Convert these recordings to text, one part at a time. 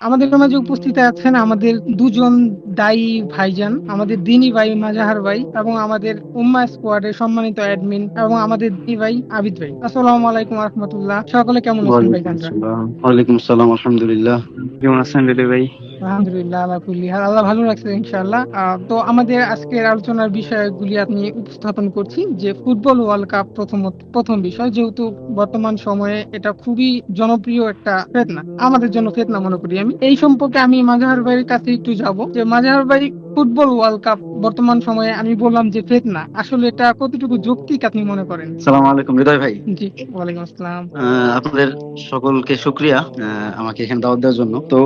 আমাদের মাঝে উপস্থিত আছেন আমাদের দুজন দায়ী ভাইজান, আমাদের দিনী ভাই মাজাহার ভাই এবং আমাদের উম্মা স্কোয়াডের সম্মানিত অ্যাডমিন এবং আমাদের দিনী ভাই আবিদ ভাই। আসসালামু আলাইকুম রহমতুল্লাহ। সকলে কেমন আছেন ওয়ালাইকুম ভাইজানরা? আসসালাম। ওয়ালাইকুম আসসালাম, আলহামদুলিল্লাহ। কেমন আছেন রেডি ভাই? আলহামদুলিল্লাহ, আল্লাহ কুল্লি হাল, আল্লাহ ভালো রাখছে ইনশাআল্লাহ। তো আমাদের আজকের আলোচনার বিষয়গুলি আমি উপস্থাপন করছি যে ফুটবল ওয়ার্ল্ড কাপ প্রথম বিষয়, যেহেতু বর্তমান সময়ে এটা খুবই জনপ্রিয় একটা ফেতনা, আমাদের জন্য ফেতনা মনে করি আমি। এই সম্পর্কে আমি মাজাহার ভাইয়ের কাছে একটু যাব যে মাজাহার ভাই, ফুটবল ওয়ার্ল্ড কাপ বর্তমান সময়ে আমি বললাম যে ফেতনা, আসলে এটা কতটুকু যৌক্তিক আপনি মনে করেন? আসসালামু আলাইকুম হৃদয় ভাই। জি, ওয়ালাইকুম আসসালাম। আপনাদের সকলকে শুকরিয়া আমাকে এখানে দাওয়াত দেওয়ার জন্য। তো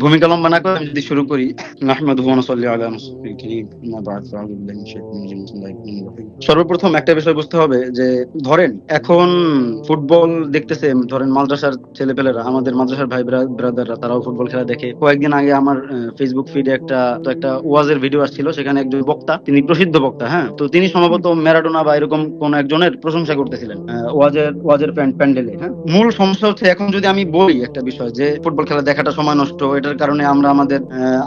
ভূমিকা লম্বা না করে আমি যদি শুরু করি, নাহমাদুহু ওয়া নুসাল্লি আলা রাসূলিল কারীম, আম্মা বা'দ, ফাআউযু বিল্লাহি মিনাশ শাইতানির রাজীম, বিসমিল্লাহির রহমানির রহিম। সর্বপ্রথম একটা বিষয় বুঝতে হবে যে ধরেন এখন ফুটবল দেখতেছে, ধরেন মাদ্রাসার ছেলেপেলেরা, আমাদের মাদ্রাসার ভাই ব্রাদাররা, তারাও ফুটবল খেলা দেখে। কয়েকদিন আগে আমার ফেসবুক ফিডে একটা ওয়াজের ভিডিও আসছিল, সেখানে একজন বক্তা, তিনি প্রসিদ্ধ বক্তা, হ্যাঁ, তো তিনি সম্ভবত ম্যারাডোনা বা এরকম কোন একজনের প্রশংসা করতেছিলেন ওয়াজের প্যান্ডেলে। হ্যাঁ, মূল সমস্যা হচ্ছে এখন যদি আমি বলি একটা বিষয় যে ফুটবল খেলা দেখাটা সময় নষ্ট, এটার কারণে আমরা আমাদের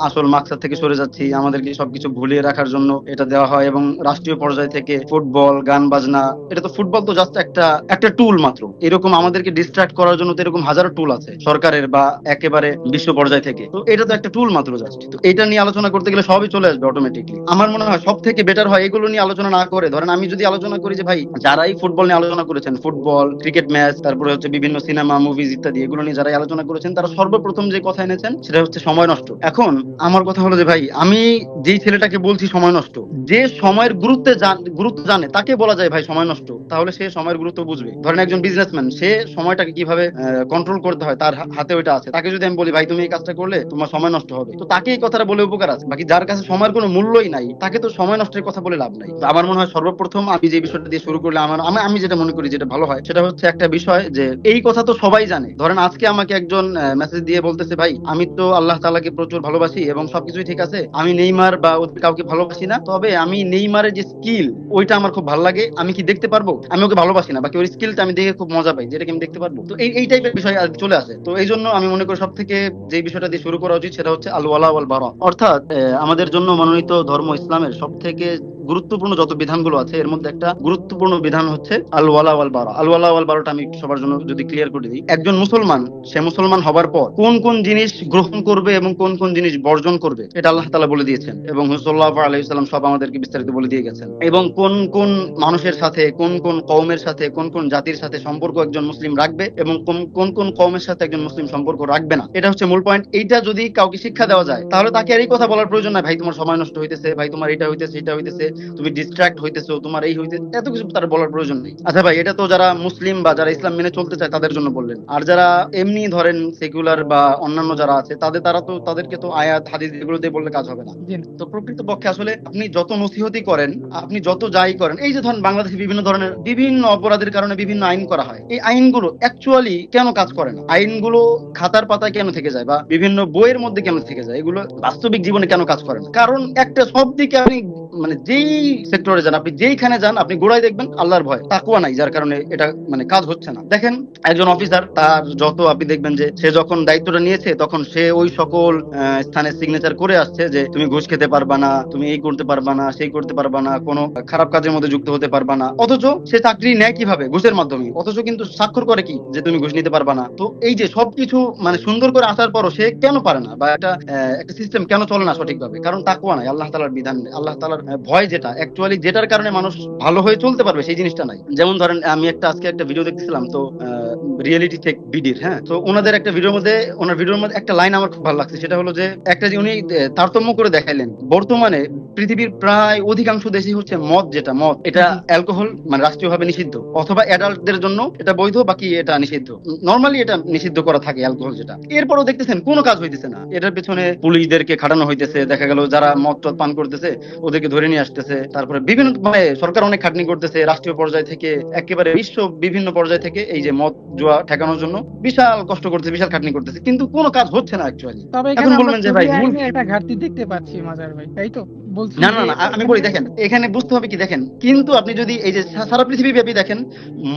আসল মাকসাদ থেকে সরে যাচ্ছি, আমাদেরকে সবকিছু ভুলিয়ে রাখার জন্য এটা দেওয়া হয়, এবং রাষ্ট্রীয় পর্যায় থেকে ফুটবল, গান বাজনা, এটা তো ফুটবল তো জাস্ট একটা একটা টুল মাত্র। এরকম আমাদেরকে ডিস্ট্রাক্ট করার জন্য তো এরকম হাজারো টুল আছে সরকারের বা একেবারে বিশ্ব পর্যায় থেকে, তো এটা তো একটা টুল মাত্র জাস্ট। তো এটা নিয়ে আলোচনা করতে গেলে সবই চলে আসবে অটোমেটিকলি। আমার মনে হয় সব থেকে বেটার হয় এগুলো নিয়ে আলোচনা না করে, ধরেন আমি যদি আলোচনা করি যে ভাই, যারাই ফুটবল নিয়ে আলোচনা করেছেন, ফুটবল, ক্রিকেট ম্যাচ, তারপরে হচ্ছে বিভিন্ন সিনেমা, মুভিজ ইত্যাদি, এগুলো নিয়ে যারাই আলোচনা করেছেন, তারা সর্বপ্রথম যে কথা এনেছেন সেটা হচ্ছে সময় নষ্ট। এখন আমার কথা হলো যে ভাই, আমি যেই ছেলেটাকে বলছি সময় নষ্ট, যে সময়ের গুরুত্ব জানে তাকে বলা যায় ভাই সময় নষ্ট, তাহলে সে সময়ের গুরুত্ব বুঝবে। ধরেন একজন বিজনেসম্যান, সে সময়টাকে কিভাবে কন্ট্রোল করতে হয় তার হাতে ওইটা আছে। তাকে যদি আমি বলি ভাই তুমি এই কাজটা করলে তোমার সময় নষ্ট হবে, তো তাকে এই কথাটা বলে উপকার আছে। বাকি যার কাছে সময়ের কোনো মূল্যই নাই, তাকে তো সময় নষ্টের কথা বলে লাভ নাই। তো আমার মনে হয় সর্বপ্রথম আমি যে বিষয়টা দিয়ে শুরু করলে আমি যেটা মনে করি যেটা ভালো হয়, সেটা হচ্ছে একটা বিষয় যে এই কথা তো সবাই জানে। ধরেন আজকে আমাকে একজন মেসেজ দিয়ে বলতেছে ভাই, আমি তো আল্লাহ তাআলাকে প্রচুর ভালোবাসি এবং সবকিছুই ঠিক আছে, আমি নেইমার বা ওদের কাউকে ভালোবাসি না, তবে আমি নেইমারের যে স্কিল ওইটা আমার খুব ভালো লাগে, আমি কি দেখতে পারবো? আমি ওকে ভালোবাসি না, বাকি ওর স্কিলটা আমি দেখে খুব মজা পাই, যেটা কি আমি দেখতে পারবো? তো এই টাইপের বিষয় আর চলে আসে। তো এই জন্য আমি মনে করি সব থেকে যে বিষয়টা দিয়ে শুরু করা উচিত সেটা হচ্ছে আল ওয়ালা ওয়াল বারা, অর্থাৎ আমাদের জন্য মনোনীত ধর্ম ইসলামের সব থেকে গুরুত্বপূর্ণ যত বিধানগুলো আছে এর মধ্যে একটা গুরুত্বপূর্ণ বিধান হচ্ছে আল ওয়ালা ওয়াল বারা। আল ওয়ালা ওয়াল বারাটা আমি সবার জন্য যদি ক্লিয়ার করে দিই, একজন মুসলমান, সে মুসলমান হবার পর কোন কোন জিনিস গ্রহণ করবে এবং কোন কোন জিনিস বর্জন করবে, এটা আল্লাহ তাআলা বলে দিয়েছেন, এবং সাল্লাল্লাহু আলাইহি ওয়াসাল্লাম সব আমাদেরকে বিস্তারিত বলে দিয়ে গেছেন। এবং কোন কোন মানুষের সাথে, কোন কোন কওমের সাথে, কোন কোন জাতির সাথে সম্পর্ক একজন মুসলিম রাখবে এবং কোন কোন কওমের সাথে একজন মুসলিম সম্পর্ক রাখবে না, এটা হচ্ছে মূল পয়েন্ট। এইটা যদি কাউকে শিক্ষা দেওয়া যায়, তাহলে তাকে আর এই কথা বলার প্রয়োজন নাই ভাই তোমার সময় নষ্ট হইতেছে, ভাই তোমার এটা হইতেছে, এটা হইতেছে, তুমি ডিস্ট্রাক্ট হইতেছো, তোমার এই হইতেছে, এত কিছু তার বলার প্রয়োজন নেই। আচ্ছা ভাই, এটা তো যারা মুসলিম বা যারা ইসলাম মেনে চলতে চায় তাদের জন্য বললেন, আর যারা এমনি ধরেন সেকুলার বা অন্যান্য যারা আছে তাদেরকে তো আয়াত হাদিস এগুলো দিয়ে বললে কাজ হবে না। জি। তো প্রকৃত পক্ষে আসলে আপনি যত নসিহতি করেন, আপনি যত যাই করেন, এই যে ধরেন বাংলাদেশে বিভিন্ন ধরনের বিভিন্ন অপরাধের কারণে বিভিন্ন আইন করা হয়, এই আইনগুলো অ্যাকচুয়ালি কেন কাজ করে না? আইনগুলো খাতার পাতায় কেন থেকে যায় বা বিভিন্ন বইয়ের মধ্যে কেন থেকে যায়? এগুলো বাস্তবিক জীবনে কেন কাজ করে না? কারণ একটা, সব দিকে আপনি মানে যেই সেক্টরে যান, আপনি যেইখানে যান, আপনি গোড়ায় দেখবেন আল্লাহর ভয়, তাকওয়া নাই, যার কারণে এটা মানে কাজ হচ্ছে না। দেখেন একজন অফিসার, তার যত আপনি দেখবেন যে সে যখন দায়িত্বটা নিয়েছে তখন সে ওই সকল স্থানে সিগনেচার করে আসছে যে তুমি ঘুষ খেতে পারবা না, তুমি এই করতে পারবা না, সেই করতে পারবা না, কোনো খারাপ কাজের মধ্যে যুক্ত হতে পারবা না, অথচ সে চাকরি নেয় কিভাবে? ঘুষের মাধ্যমে। অথচ কিন্তু স্বাক্ষর করে কি যে তুমি ঘুষ নিতে পারবা না। তো এই যে সবকিছু মানে সুন্দর করে আসার পরও সে কেন পারে না, বা একটা সিস্টেম কেন চলে না সঠিকভাবে? কারণ তাকওয়া নাই, আল্লাহ তাআলার বিধান নেই, আল্লাহ তাআলার ভয়, যেটা অ্যাকচুয়ালি যেটার কারণে মানুষ ভালো হয়ে চলতে পারবে সেই জিনিসটা নাই। যেমন ধরেন আমি আজকে একটা ভিডিও দেখতেছিলাম, তো রিয়েলিটি চেক বিডির, হ্যাঁ, তো ওনার ভিডিওর মধ্যে একটা লাইন আমার খুব ভালো লাগছে, সেটা হলো যে একটা যে উনি তারতম্য করে দেখাইলেন, বর্তমানে পৃথিবীর প্রায় অধিকাংশ দেশই হচ্ছে মদ এটা অ্যালকোহল মানে রাষ্ট্রীয়ভাবে নিষিদ্ধ, অথবা অ্যাডাল্টদের জন্য এটা বৈধ, বাকি এটা নিষিদ্ধ। নর্মালি এটা নিষিদ্ধ করা থাকে অ্যালকোহল যেটা। এরপরও দেখতেছেন কোনো কাজ হইতেছে না, এটার পেছনে পুলিশদেরকে খাটানো হইতেছে, দেখা গেল যারা মদ টদ পান করতেছে ওদেরকে ধরে নিয়ে আসতেছে, তারপরে বিভিন্ন মানে সরকার অনেক খাটনি করতেছে, রাষ্ট্রীয় পর্যায় থেকে একেবারে বিশ্ব বিভিন্ন পর্যায় থেকে এই যে মদ জুয়া ঠেকানোর জন্য বিশাল কষ্ট করতেছে, বিশাল খাটনি করতেছে, কিন্তু কোনো কাজ হচ্ছে না অ্যাকচুয়ালি। তবে এখন এখানে আমরা বলবেন যে খুবই ভাই মূল, আইনের একটা ঘাটতি দেখতে পাচ্ছি মাজার ভাই, তাই তো বলছি না না যে না আমি এখানে। বলি, দেখেন এখানে বুঝতে হবে কি, দেখেন কিন্তু আপনি যদি এই যে সারা পৃথিবী ব্যাপী দেখেন,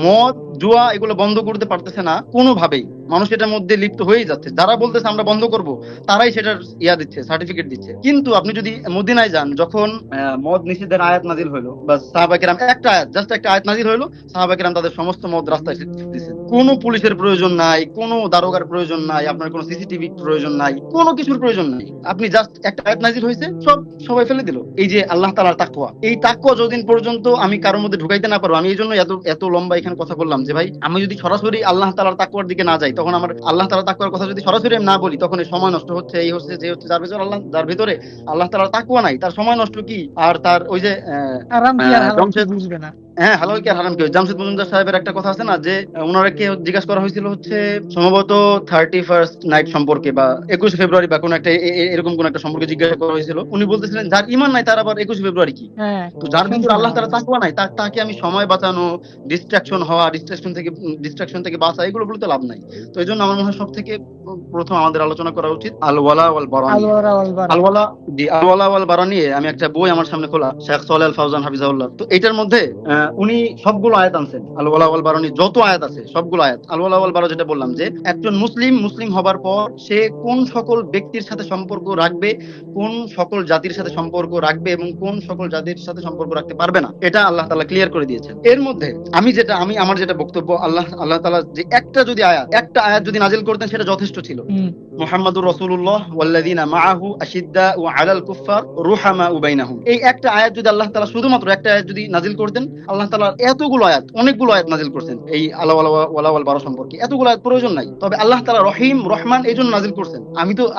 মদ জুয়া এগুলো বন্ধ করতে পারতেছে না কোনোভাবেই। মানুষ এটার মধ্যে লিপ্ত হয়েই যাচ্ছে। যারা বলতেছে আমরা বন্ধ করব, তারাই সেটার দিচ্ছে, সার্টিফিকেট দিচ্ছে। কিন্তু আপনি যদি মদিনায় যান, যখন মদ নিষেধের আয়াত নাজিল হইলো, বা সাহাবায়ে কেরাম একটা আয়াত, জাস্ট একটা আয়াত নাজিল হইলো, সাহাবায়ে কেরাম তাদের সমস্ত মদ রাস্তায় দিচ্ছে। কোনো পুলিশের প্রয়োজন নাই, কোনো দারোগার প্রয়োজন নাই, আপনার কোনো সিসিটিভি প্রয়োজন নাই, কোনো কিছুর প্রয়োজন নাই। আপনি জাস্ট একটা আয়াত নাজিল হয়েছে, সবাই ফেলে দিল। এই যে আল্লাহ তাআলার তাকওয়া, এই তাকওয়া যতদিন পর্যন্ত আমি কারোর মধ্যে ঢুকাইতে না পারবো, আমি এই জন্য এত লম্বা এখানে কথা বললাম যে ভাই, আমি যদি সরাসরি আল্লাহ তাআলার তাকওয়ার দিকে না যাই, তখন আমার আল্লাহ তাআলার তাকওয়ার কথা যদি সরাসরি আমি না বলি, তখন এই সময় নষ্ট হচ্ছে, এই হচ্ছে যে হচ্ছে, যার ভিতরে আল্লাহ তাআলার তাকওয়া নাই, তার সময় নষ্ট কি, আর তার ওই যে আরাম কি আর হারাম কি বুঝবে না। হ্যাঁ, হালাল কি আর হারাম কি। জামশেদ মজুমদার সাহেবের একটা কথা আছে না, যে ওনাকে জিজ্ঞাসা করা হয়েছিল হচ্ছে সম্ভবত 31st নাইট সম্পর্কে, বা 21 ফেব্রুয়ারি, বা কোন একটা এরকম কোন একটা সম্পর্কে জিজ্ঞাসা করা হয়েছিল। উনি বলতেছিলেন যার ঈমান নাই তার আবার 21 ফেব্রুয়ারি কি। হ্যাঁ, তো যার ভিতরে আল্লাহ তাআলা তাকওয়া নাই, তাকে আমি সময় বাঁচানো, ডিস্ট্রাকশন থেকে বাঁচা, এগুলো বলতে লাভ নাই। তো এই জন্য আমার মনে হয় সব থেকে প্রথম আমাদের আলোচনা করা উচিত আল ওয়ালা ওয়াল বারা। আল ওয়ালা ওয়াল বারা নিয়ে আমি একটা বই আমার সামনে খোলা, শেখ সালেহ আল ফাওজান হাফিজাহুল্লাহ। তো এটার মধ্যে উনি সবগুলো আয়াত আনছেন, আল ওয়ালা ওয়াল বারা নিয়ে যত আয়াত আছে সবগুলো আয়াত। আল ওয়ালা ওয়াল বারা যেটা বললাম, যে একজন মুসলিম হবার পর সে কোন সকল ব্যক্তির সাথে সম্পর্ক রাখবে, কোন সকল জাতির সাথে সম্পর্ক রাখবে, এবং কোন সকল জাতির সাথে সম্পর্ক রাখতে পারবে না, এটা আল্লাহ তাআলা ক্লিয়ার করে দিয়েছেন। এর মধ্যে আমার যেটা বক্তব্য, আল্লাহ তাআলা যে একটা আয়াত যদি নাজিল করতেন, সেটা যথেষ্ট ছিল। মুহাম্মাদুর রাসূলুল্লাহ ওয়াল্লাযিনা মাআহু আশিদ্দাউ আলাল কুফফার রুহামাউ বাইনাহুম, এই একটা আয়াত যদি আল্লাহ তাআলা শুধুমাত্র একটা আয়াত যদি নাজিল করতেন, আল্লাহ তাআলা অনেকগুলো আয়াত নাজিল করছেন এই আল ওয়ালা ওয়াল বারা সম্পর্কে। এতগুলো আয়াত প্রয়োজন নাই। তবে আল্লাহ তাআলা রহিম রহমান এই জন্য নাজিল করছেন।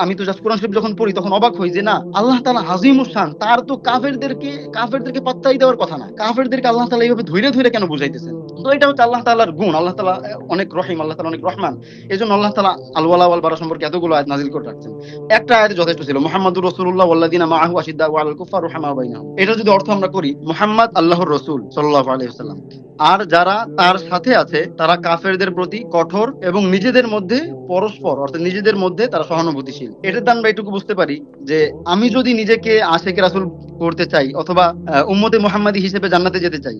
আমি তো জাস্ট কোরআন শরীফ যখন পড়ি, তখন অবাক হই যে না, আল্লাহ তাআলা আজিমুশ শান, তার তো কাফেরদেরকে পাত্তাই দেওয়ার কথা না। কাফেরদেরকে আল্লাহ তাআলা এইভাবে ধরে কেন বুঝাইতেছেন? তো এটা হচ্ছে আল্লাহ তাআলার গুণ। আল্লাহ তাআলা অনেক রহিম, আল্লাহ তাআলা অনেক রহমান। এজন্য আল্লাহ তাআলা আল ওয়ালা ওয়াল বারা সম্পর্কে এতগুলো আয়াত নাজিল করে রাখছেন। একটা আয়াত যথেষ্ট ছিল, মুহাম্মাদুর রাসূলুল্লাহ ওয়াল্লাযিনা মাআহু আশিদ্দাউ আলাল কুফফার রুহামাউ বাইনাহুম। এটা যদি অর্থ আমরা করি, মুহাম্মদ আল্লাহর রাসূল সাল্লাল্লাহু আলাইহি ওয়াসাল্লাম, আর যারা তার সাথে আছে তারা কাফেরদের প্রতি কঠোর, এবং নিজেদের মধ্যে পরস্পর, অর্থাৎ নিজেদের মধ্যে তারা সহানুভূতিশীল। এটার দ্বারা আমরা এটুকু বুঝতে পারি যে আমি যদি নিজেকে আশিকে রাসূল করতে চাই, অথবা উম্মতে মুহাম্মাদি হিসেবে জান্নাতে যেতে চাই,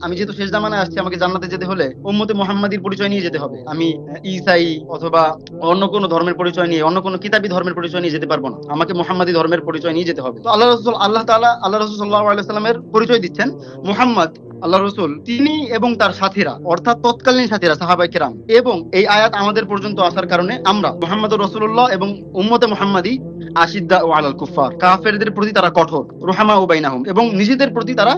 আমি যেহেতু শেষ জামানায় আসছি, আমাকে জান্নাতে যেতে হলে উম্মতে মুহাম্মাদির পরিচয় নিয়ে যেতে হবে। আমি ঈসাই অথবা অন্য কোনো ধর্মের পরিচয় নিয়ে, অন্য কোনো কিতাবী ধর্মের পরিচয় নিয়ে যেতে পারবো না। আমাকে মুহাম্মাদি ধর্মের পরিচয় নিয়ে যেতে হবে। তো আল্লাহ তাআলা আল্লাহ রাসূল সাল্লাল্লাহু আলাইহি ওয়াসাল্লামের পরিচয় দিচ্ছেন, মুহাম্মদ আল্লাহ রসুল, তিনি এবং তার সাথীরা, অর্থাৎ তৎকালীন সাথীরা সাহাবায়ে কেরাম। এবং এই আয়াত আমাদের পর্যন্ত আসার কারণে আমরা মুহাম্মদুর রাসূলুল্লাহ এবং উম্মতে মুহাম্মাদি আশিদ্দাউ আলাল কুফফার, কাফেরদের প্রতি তারা কঠোর, রুহামাউ বাইনাহুম, এবং নিজেদের প্রতি তারা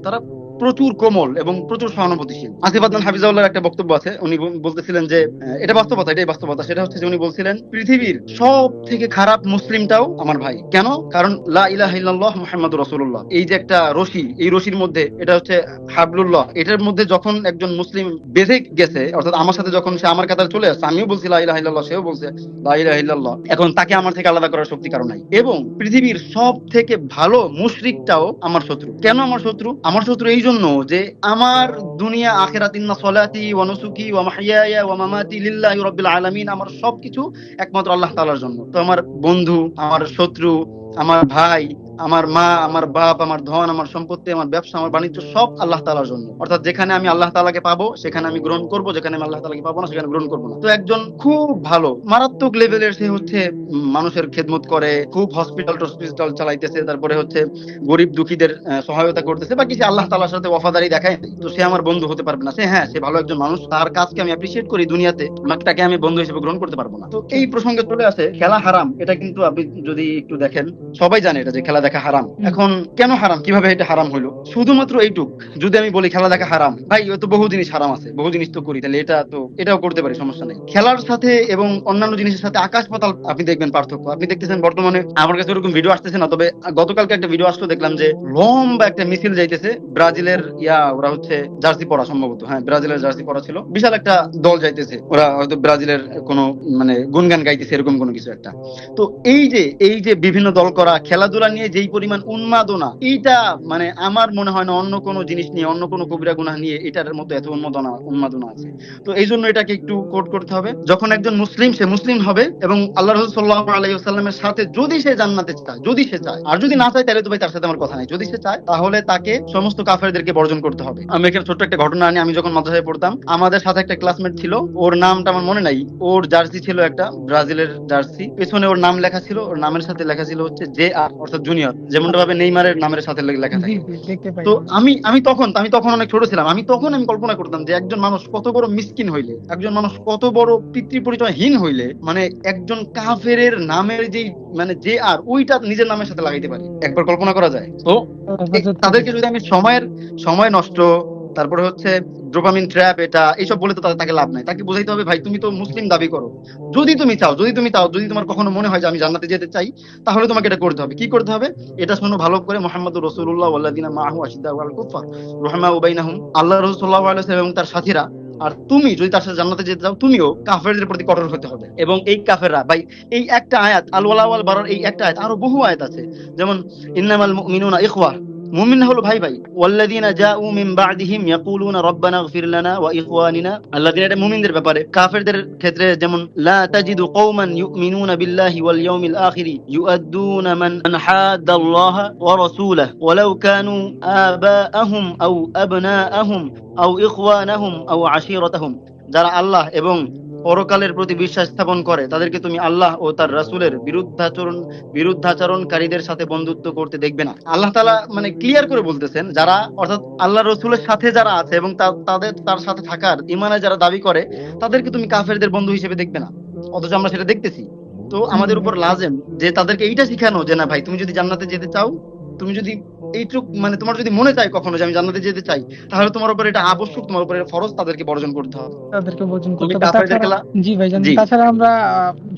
তারা প্রচুর কোমল এবং প্রচুর সহানুভূতিশীল। আসিফ আদনান হাফিজাহুল্লাহর একটা বক্তব্য আছে, উনি বলতেছিলেন যে এটাই বাস্তবতা। সেটা হচ্ছে যে উনি বলছিলেন, পৃথিবীর সব থেকে খারাপ মুসলিমটাও আমার ভাই। কেন? কারণ লা ইলাহা ইল্লাল্লাহ মুহাম্মাদুর রাসূলুল্লাহ, এই যে একটা রশি, এই রশির মধ্যে, এটা হচ্ছে হাবলুল্লাহ, এটার মধ্যে যখন একজন মুসলিম বেঁধে গেছে, অর্থাৎ আমার সাথে যখন সে আমার কাতারে চলে আসছে, আমিও বলছি লা ইলাহা ইল্লাল্লাহ, সেও বলছে লা ইলাহা ইল্লাল্লাহ, এখন তাকে আমার থেকে আলাদা করার শক্তি কারো নাই। এবং পৃথিবীর সব থেকে ভালো মুশরিকটাও আমার শত্রু। কেন আমার শত্রু? আমার শত্রু এই জন্য যে আমার দুনিয়া আখিরাত, ইন্না সলাতি ওয়া নুসুকি ওয়া মাহইয়ায়া ওয়া মামাতি লিল্লাহি রাব্বিল আলামিন, আমার সবকিছু একমাত্র আল্লাহ তাআলার জন্য। তো আমার বন্ধু, আমার শত্রু, আমার ভাই, আমার মা, আমার বাপ, আমার ধন, আমার সম্পত্তি, আমার ব্যবসা, আমার বাণিজ্য, সব আল্লাহ তাআলার জন্য। অর্থাৎ যেখানে আমি আল্লাহ তাআলাকে পাবো সেখানে আমি গ্রহণ করব, যেখানে আমি আল্লাহ তাআলাকে পাবো না সেখানে গ্রহণ করব না। তো একজন খুব ভালো মারাত্মক লেভেলের, সে হচ্ছে মানুষের খেদমত করে, খুব হসপিটাল চালাইতেছে, তারপরে হচ্ছে গরিব দুঃখীদের সহায়তা করতেছে, বাকি সে আল্লাহ তাআলার সাথে ওয়াফাদারি দেখায়, তো সে আমার বন্ধু হতে পারবে না। সে ভালো একজন মানুষ, তার কাজকে আমি অ্যাপ্রিশিয়েট করি দুনিয়াতে, তাকে আমি বন্ধু হিসেবে গ্রহণ করতে পারবো না। তো এই প্রসঙ্গে চলে আসে খেলা হারাম। এটা কিন্তু আপনি যদি একটু দেখেন, সবাই জানে এটা, যে খেলা দেখা হারাম। এখন কেন হারাম, কিভাবে এটা হারাম হলো? শুধুমাত্র এইটুক যদি আমি বলি খেলা দেখা হারাম, ভাই তো বহু জিনিস হারাম আছে, বহু জিনিস তো করি, তাহলে এটাও করতে পারি, সমস্যা নেই। খেলার সাথে এবং অন্যান্য জিনিসের সাথে আকাশ পাতাল আপনি দেখবেন পার্থক্য। আপনি দেখতেছেন বর্তমানে, আমার কাছে ওরকম ভিডিও আসতেছে না, তবে গতকালকে একটা ভিডিও আসলো, দেখলাম যে লম্বা একটা মিছিল যাইতেছে, ব্রাজিলের ওরা হচ্ছে জার্সি পরা, সম্ভবত হ্যাঁ ব্রাজিলের জার্সি পরা ছিল, বিশাল একটা দল যাইতেছে, ওরা হয়তো ব্রাজিলের কোনো গুনগান গাইতেছে, এরকম কোনো কিছু একটা। তো এই যে বিভিন্ন দল করা খেলাধুলা নিয়ে যে যেই পরিমাণ উন্মাদনা, এইটা মানে আমার মনে হয় না অন্য কোনো জিনিস নিয়ে, অন্য কোনো কবিরা গুনাহ নিয়ে এটার মতো এত উন্মাদনা আছে। তো এই জন্য এটাকে একটু কোট করতে হবে। যখন একজন মুসলিম, সে মুসলিম হবে এবং আল্লাহ রাসূল সাল্লাল্লাহু আলাইহি ওয়াসাল্লামের সাথে যদি সে জান্নাতে চায়, যদি সে চায়, আর যদি না চায় তাহলে তো ভাই তার সাথে আমার কথা নাই। যদি সে চায় তাহলে তাকে সমস্ত কাফেরদেরকে বর্জন করতে হবে। আমি এখানে ছোট্ট একটা ঘটনা আনি। আমি যখন মাদ্রাসায় পড়তাম, আমাদের সাথে একটা ক্লাসমেট ছিল, ওর নামটা আমার মনে নাই। ওর জার্সি ছিল একটা ব্রাজিলের জার্সি, পেছনে ওর নাম লেখা ছিল, ওর নামের সাথে লেখা ছিল হচ্ছে জে আর, অর্থাৎ জুনিয়র, যেমনটা ভাবে নেইমারের নামের সাথে লেখা জি থাকে। জি, দেখতে পাই তো আমি। আমি তখন অনেক ছোট ছিলাম। আমি কল্পনা করতাম যে একজন মানুষ কত বড় মিসকিন হইলে, একজন মানুষ কত বড় পিতৃ পরিচয়হীন হইলে, মানে একজন কাফেরের নামের যেই মানে যে আর ওইটা নিজের নামের সাথে লাগাইতে পারে, একবার কল্পনা করা যায়? তো হেফাজত করি। তাদেরকে যদি আমি সময় নষ্ট, তারপরে হচ্ছে ডোপামিন ট্র্যাপ, এটা এইসব বলে তো তাকে লাভ নাই। তাকে বোঝাইতে হবে, ভাই তুমি তো মুসলিম দাবি করো, যদি তোমার কখনো মনে হয় যে আমি জান্নাতে যেতে চাই, তাহলে তোমাকে এটা করতে হবে। কি করতে হবে এটা শোনো ভালো করে। মুহাম্মাদুর রাসূলুল্লাহ ওয়াল্লাযিনা মাআহু আশিদ্দাউ আলাল কুফফার রুহামাউ বাইনাহুম, আল্লাহ রাসূল সাল্লাল্লাহু আলাইহি ওয়াসাল্লাম এবং তার সাথীরা। আর তুমি যদি তার সাথে জান্নাতে যেতে চাও, তুমিও কাফেরদের প্রতি কঠোর হতে হবে। এবং এই কাফেররা ভাই, এই একটা আয়াত আল ওয়ালা ওয়াল বারার, এই একটা আয়াত, আরো বহু আয়াত আছে, যেমন ইন্নামাল মুমিনুনা ইখওয়া, মুমিন হলো ভাই ভাই। ওয়াল্লাযিনা জাউ মিন বা'দিহিম ইয়াকুলুনা রাব্বানা ইগফির লানা ওয়া ইখওয়ানিনা আল্লাযিনা, এটা মুমিনদের ব্যাপারে। কাফেরদের ক্ষেত্রে যেমন লা তাজিদু কওমান ইউমিনুনা বিল্লাহি ওয়াল ইয়াউমিল আখিরি ইউআদ্দুনা মান হাদ্দাল্লাহা ওয়া রাসূলাহু ওয়ালাউ কানু আবাআহুম আও আবনাআহুম আও ইখওয়ানাহুম আও আশীরাতাহুম, যারা আল্লাহ এবং পরকালের প্রতি বিশ্বাস স্থাপন করে তাদেরকে তুমি আল্লাহ ও তার রাসূলের বিরুদ্ধাচরণকারীদের সাথে বন্ধুত্ব করতে দেখবে না। আল্লাহ তাআলা মানে ক্লিয়ার করে বলতেছেন, যারা অর্থাৎ আল্লাহ রসুলের সাথে যারা আছে এবং তার সাথে থাকার ইমানে যারা দাবি করে, তাদেরকে তুমি কাফেরদের বন্ধু হিসেবে দেখবে না। অথচ আমরা সেটা দেখতেছি। তো আমাদের উপর লাজেম যে তাদেরকে এইটা শিখানো যে না ভাই, তুমি যদি জান্নাতে যেতে চাও, তুমি যদি এইটুক মানে তোমার যদি মনে চায় কখনো যে আমি জান্নাতে যেতে চাই, তাহলে তোমার উপর এটা আবশ্যক, তোমার উপর ফরজ, তাদেরকে বর্জন করতে হবে। তাদেরকে বর্জন তুমি করতে হবে। কাফেরদের তাছাড়া খেলা। জি ভাইজান, জি। তাছাড়া আমরা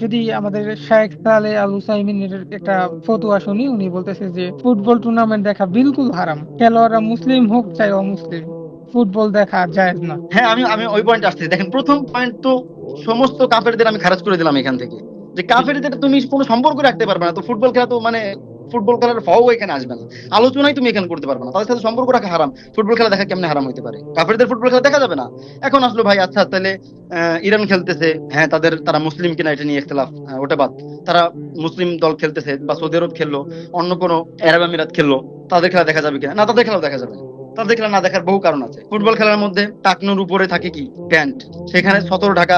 যদি আমাদের শায়েখ সালেহ আল উসাইমিনের একটা ফতোয়া শুনি, উনি বলতেছে যে ফুটবল টুর্নামেন্ট দেখা বিলকুল হারাম, খেলোয়াড়রা মুসলিম হোক চাই অমুসলিম, ফুটবল দেখা জায়েজ না। হ্যাঁ, আমি ওই পয়েন্ট আসছি। দেখেন, প্রথম পয়েন্ট তো সমস্ত কাফেরদের আমি খারাজ করে দিলাম এখান থেকে, যে কাফেরদের তুমি কোনো সম্পর্ক রাখতে পারবে না। তো ফুটবল খেলা তো মানে ফুটবল খেলার ফাও এখানে আসবে না, আলোচনাই তুমি এখানে করতে পারবে না। তাদের সাথে সম্পর্ক রাখা হারাম, ফুটবল খেলা দেখা কেমনে হারাম হইতে পারে? কাফেরদের ফুটবল খেলা দেখা যাবে না। এখন আসলো ভাই, আচ্ছা তাহলে ইরান খেলতেছে, হ্যাঁ তারা মুসলিম কিনা এটা নিয়ে ইখতিলাফ, ওটা বাদ। তারা মুসলিম দল খেলতেছে, বা সৌদি আরব খেললো, অন্য কোনো আরব আমিরাত খেললো, তাদের খেলা দেখা যাবে কিনা? না, তাদের খেলাও দেখা যাবে না। তাদের খেলা না দেখার বহু কারণ আছে। ফুটবল খেলার মধ্যে টাকনুর উপরে থাকে কি? প্যান্ট। সেখানে সতর ঢাকা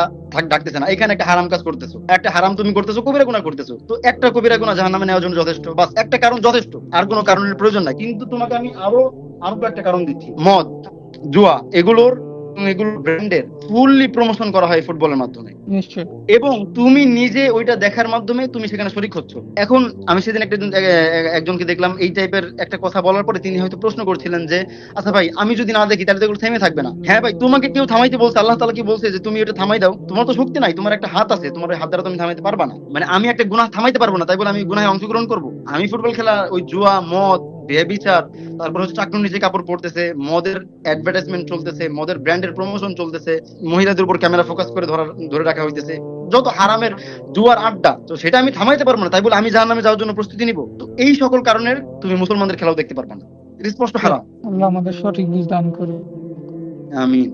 ঢাকতেছে না, এখানে একটা হারাম কাজ করতেছো, একটা হারাম তুমি করতেছো, কবিরা গুনাহ করতেছো। তো একটা কবিরা গুনাহ জাহান্নামে নেওয়ার জন্য যথেষ্ট, বাস একটা কারণ যথেষ্ট, আর কোনো কারণের প্রয়োজন নাই। কিন্তু তোমাকে আমি আরো একটা কারণ দিচ্ছি। মদ, জুয়া, এগুলোর ব্র্যান্ডের ফুললি প্রমোশন করা হয় ফুটবলের মাধ্যমে, নিশ্চয়। এবং তুমি নিজে ওইটা দেখার মাধ্যমে তুমি সেখানে শরিক হচ্ছ। এখন আমি সেদিন একজনকে দেখলাম এই টাইপের একটা কথা বলার পরে, তিনি হয়তো প্রশ্ন করছিলেন যে আচ্ছা ভাই, আমি যদি না দেখি তাহলে তো এগুলো থেমে থাকবে না। হ্যাঁ ভাই, তোমাকে কেউ থামাইতে বলছে? আল্লাহ তাআলা কি বলছে যে তুমি এটা থামাই দাও? তোমার তো শক্তি নাই, তোমার একটা হাত আছে, তোমার ওই হাত দ্বারা তুমি থামাইতে পারবা না। মানে আমি একটা গুনাহ থামাইতে পারবো না, তাই বলে আমি গুনাহে অংশগ্রহণ করবো? আমি ফুটবল খেলা, ওই জুয়া, মদ, ব্যভিচার, তারপর হচ্ছে চাকরির নিচে কাপড় পরতেছে, মদের অ্যাডভার্টাইজমেন্ট চলতেছে, মদের ব্র্যান্ডের প্রমোশন চলতেছে, মহিলাদের উপর ক্যামেরা ফোকাস করে ধরে রাখা হইতেছে, যত হারামের জুয়ার আড্ডা, তো সেটা আমি থামাইতে পারবো না, তাই বলে আমি জাহান্নামে যাওয়ার জন্য প্রস্তুতি নিব? তো এই সকল কারণের তুমি মুসলমানদের খেলাও দেখতে পারবে না, এটা স্পষ্ট হারাম। আল্লাহ আমাদের সঠিক বুঝ দান করুন। আমিন।